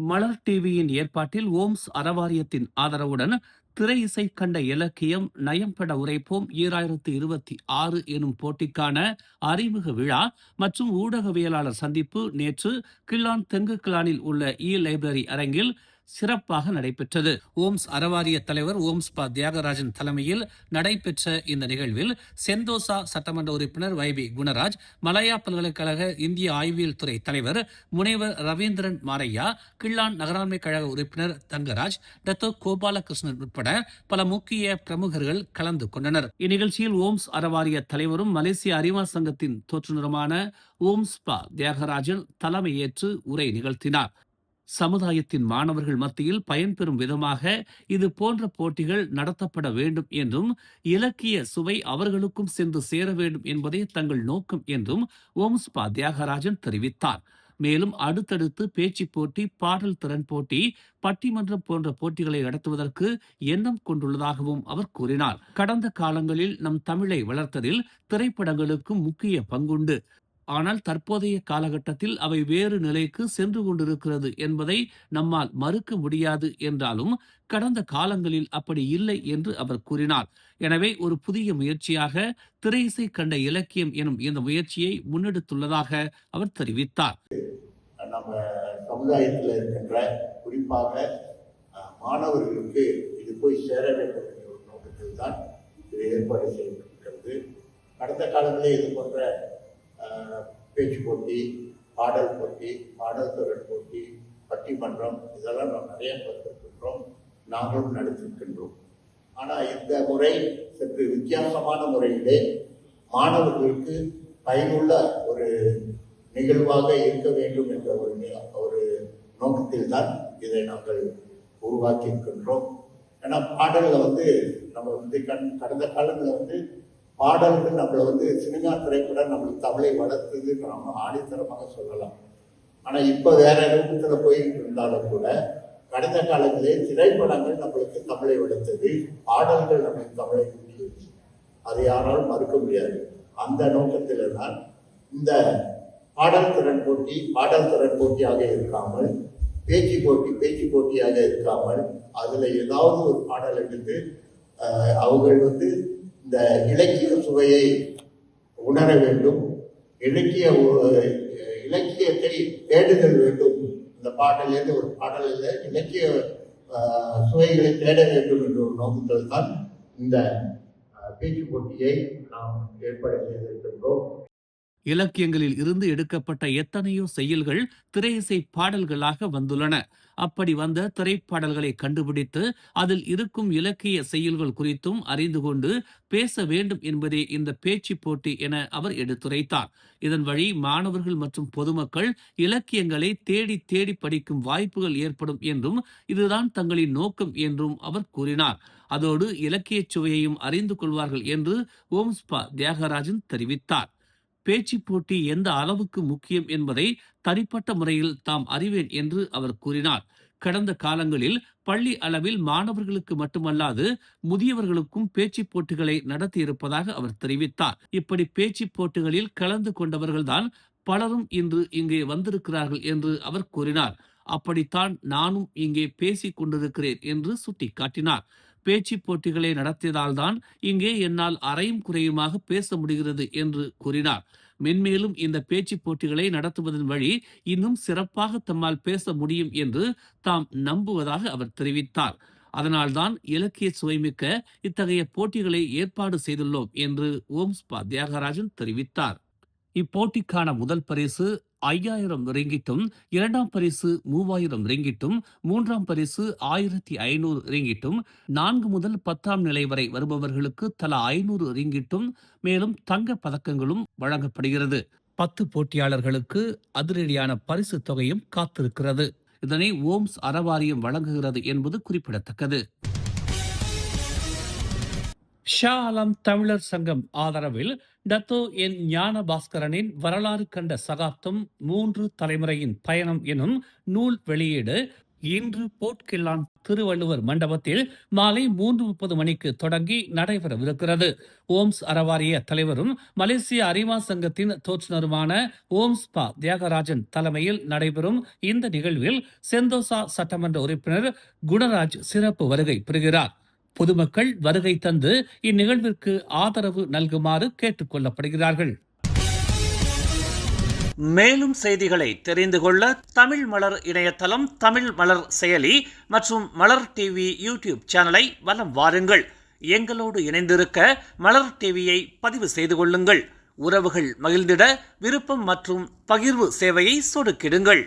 மலர் டிவியின் ஏற்பாட்டில் ஓம்ஸ் அறவாரியத்தின் ஆதரவுடன் திரை இசை கண்ட இலக்கியம் நயம்பட உரைப்போம் 2026 எனும் போட்டிக்கான அறிமுக விழா மற்றும் ஊடகவியலாளர் சந்திப்பு நேற்று கில்லான் தெங்கு கிளானில் உள்ள லைப்ரரி அரங்கில் சிறப்பாக நடைபெற்றது. ஓம்ஸ் அறவாரிய தலைவர் ஓம்ஸ் பா தியாகராஜன் தலைமையில் நடைபெற்ற இந்த நிகழ்வில் செந்தோசா சட்டமன்ற உறுப்பினர் வைபி குணராஜ், மலாயா பல்கலைக்கழக இந்திய ஆய்வியல் துறை தலைவர் முனைவர் ரவீந்திரன் மாரையா, கிள்ளான் நகராண்மை கழக உறுப்பினர் தங்கராஜ், டத்தோ கோபாலகிருஷ்ணன் உட்பட பல முக்கிய பிரமுகர்கள் கலந்து கொண்டனர். இந்நிகழ்ச்சியில் ஓம்ஸ் அறவாரிய தலைவரும் மலேசிய அறிவா சங்கத்தின் தோற்றுநருமான ஓம்ஸ் பா தியாகராஜன் தலைமையேற்று உரை நிகழ்த்தினார். சமுதாயத்தின் மாணவர்கள் மத்தியில் பயன்பெறும் விதமாக இது போன்ற போட்டிகள் நடத்தப்பட வேண்டும் என்றும் இலக்கிய சுவை அவர்களுக்கும் சென்று சேர வேண்டும் என்பதே தங்கள் நோக்கம் என்றும் ஓம்ஸ் பா தியாகராஜன் தெரிவித்தார். மேலும் அடுத்தடுத்து பேச்சு போட்டி, பாடல் திறன் போட்டி, பட்டிமன்றம் போன்ற போட்டிகளை நடத்துவதற்கு எண்ணம் கொண்டுள்ளதாகவும் அவர் கூறினார். கடந்த காலங்களில் நம் தமிழை வளர்த்ததில் திரைப்படங்களுக்கும் முக்கிய பங்குண்டு. ஆனால் தற்போதைய காலகட்டத்தில் அவை வேறு நிலைக்கு சென்று கொண்டிருக்கிறது என்பதை நம்மால் மறுக்க முடியாது என்றாலும் கடந்த காலங்களில் அப்படி இல்லை என்று அவர் கூறினார். எனவே ஒரு புதிய முயற்சியாக திரை இசை கண்ட இலக்கியம் எனும் இந்த முயற்சியை முன்னெடுத்துள்ளதாக அவர் தெரிவித்தார். நம்ம சமுதாயத்தில் இருக்கின்ற குறிப்பாக மாணவர்களுக்கு இது போய் சேர வேண்டும் என்ற ஒரு நோக்கத்தில் தான் இது ஏற்பாடு செய்யப்பட்டிருக்கிறது. கடந்த காலங்களில் இது போன்ற பேச்சு போட்டி, பாடல் போட்டி, பாடல் திறன் போட்டி, பட்டிமன்றம் இதெல்லாம் நாம் நிறைய பார்த்திருக்கின்றோம், நாங்களும் நடத்திருக்கின்றோம். ஆனால் இந்த முறை சற்று வித்தியாசமான முறையிலே மாணவர்களுக்கு பயனுள்ள ஒரு நிகழ்வாக இருக்க வேண்டும் என்ற ஒரு நோக்கத்தில் தான் இதை நாங்கள் உருவாக்கி இருக்கின்றோம். ஏன்னா பாடலில் நம்ம கடந்த காலங்களில் பாடல்கள் நம்மளை சினிமா திரைப்படம் நம்மளுக்கு தமிழை வளர்த்தது நம்ம ஆணித்தரமாக சொல்லலாம். ஆனால் இப்போ வேற ரூபத்தில் போயிட்டு இருந்தாலும் கூட கடந்த காலங்களே திரைப்படங்கள் நம்மளுக்கு தமிழை வளர்த்தது, பாடல்கள் நம்மளுக்கு தமிழை கூட்டியது. அதை யாராலும் மறுக்க முடியாது. அந்த நோக்கத்தில் தான் இந்த பாடல் திறன் போட்டியாக இருக்காமல், பேச்சு போட்டியாக இருக்காமல், அதில் ஏதாவது ஒரு பாடல் எடுத்து அவர்கள் இந்த இலக்கிய சுவையை உணர வேண்டும், இலக்கியத்தை தேடுதல் வேண்டும். இந்த பாடலில் ஒரு பாடலில் இலக்கிய சுவைகளை தேட வேண்டும் என்ற ஒரு நோக்கத்தில் தான் இந்த பேச்சு போட்டியை நாம் ஏற்பாடு செய்திருக்கின்றோம். இலக்கியங்களில் இருந்து எடுக்கப்பட்ட எத்தனையோ செய்யுள்கள் திரையிசை பாடல்களாக வந்துள்ளன. அப்படி வந்த திரைப்பாடல்களை கண்டுபிடித்து அதில் இருக்கும் இலக்கிய செய்யுள்கள் குறித்தும் அறிந்து கொண்டு பேச வேண்டும் என்பதே இந்த பேச்சு போட்டி என அவர் எடுத்துரைத்தார். இதன் வழி மாணவர்கள் மற்றும் பொதுமக்கள் இலக்கியங்களை தேடி தேடி படிக்கும் வாய்ப்புகள் ஏற்படும் என்றும் இதுதான் தங்களின் நோக்கம் என்றும் அவர் கூறினார். அதோடு இலக்கிய சுவையையும் அறிந்து கொள்வார்கள் என்று ஓம்ஸ் பா தியாகராஜன் தெரிவித்தார். பேச்சு போட்டி எந்த அளவுக்கு முக்கியம் என்பதை தனிப்பட்ட முறையில் தாம் அறிவேன் என்று அவர் கூறினார். கடந்த காலங்களில் பள்ளி அளவில் மாணவர்களுக்கு மட்டுமல்லாது முதியவர்களுக்கும் பேச்சு போட்டிகளை நடத்தியிருப்பதாக அவர் தெரிவித்தார். இப்படி பேச்சு போட்டிகளில் கலந்து கொண்டவர்கள்தான் பலரும் இன்று இங்கே வந்திருக்கிறார்கள் என்று அவர் கூறினார். அப்படித்தான் நானும் இங்கே பேசிக் கொண்டிருக்கிறேன் என்று சுட்டிக்காட்டினார். பேச்சு போட்டிகளை நடத்தியதால்தான் இங்கே என்னால் அறையும் குறையுமாக பேச முடிகிறது என்று கூறினார். மென்மேலும் இந்த பேச்சு போட்டிகளை நடத்துவதன் வழி இன்னும் சிறப்பாக தம்மால் பேச முடியும் என்று தாம் நம்புவதாக அவர் தெரிவித்தார். அதனால்தான் இலக்கிய சுவைமிக்க இத்தகைய போட்டிகளை ஏற்பாடு செய்துள்ளோம் என்று ஓம்ஸ் பா தியாகராஜன் தெரிவித்தார். இப்போட்டிக்கான முதல் பரிசு 5000 ரிங்கிட்டும், இரண்டாம் பரிசு 3000 ரிங்கிட்டும், மூன்றாம் பரிசு 1500 ரிங்கிட்டும், 4 முதல் 10ஆம் நிலை வரை வருபவர்களுக்கு தலா 500 ரிங்கிட்டும், மேலும் தங்க பதக்கங்களும் வழங்கப்படுகிறது. 10 போட்டியாளர்களுக்கு அதிரடியான பரிசு தொகையும் காத்திருக்கிறது. இதனை ஓம்ஸ் அறவாரியம் வழங்குகிறது என்பது குறிப்பிடத்தக்கது. ஷா ஆலம் தமிழர் சங்கம் ஆதரவில் டத்தோ என் ஞான பாஸ்கரனின் வரலாறு கண்ட சகாப்தம் 3 தலைமுறையின் பயணம் எனும் நூல் வெளியீடு இன்று போர்ட்கில்லான் திருவள்ளுவர் மண்டபத்தில் மாலை 3:30 மணிக்கு தொடங்கி நடைபெறவிருக்கிறது. ஓம்ஸ் அறவாரிய தலைவரும் மலேசிய அறிவா சங்கத்தின் தோற்றுநருமான ஓம்ஸ்பா தியாகராஜன் தலைமையில் நடைபெறும் இந்த நிகழ்வில் செந்தோசா சட்டமன்ற உறுப்பினர் குணராஜ் சிறப்பு வருகை பெறுகிறார். பொதுமக்கள் வருகை தந்து இந்நிகழ்விற்கு ஆதரவு நல்குமாறு கேட்டுக் கொள்ளப்படுகிறார்கள். மேலும் செய்திகளை தெரிந்து கொள்ள தமிழ் மலர் இணையதளம், தமிழ் மலர் செயலி மற்றும் மலர் டிவி யூடியூப் சேனலை வலம் வாருங்கள். எங்களோடு இணைந்திருக்க மலர் டிவியை பதிவு செய்து கொள்ளுங்கள். உறவுகள் மகிழ்ந்திட விருப்பம் மற்றும் பகிர்வு சேவையை சொடுக்கிடுங்கள்.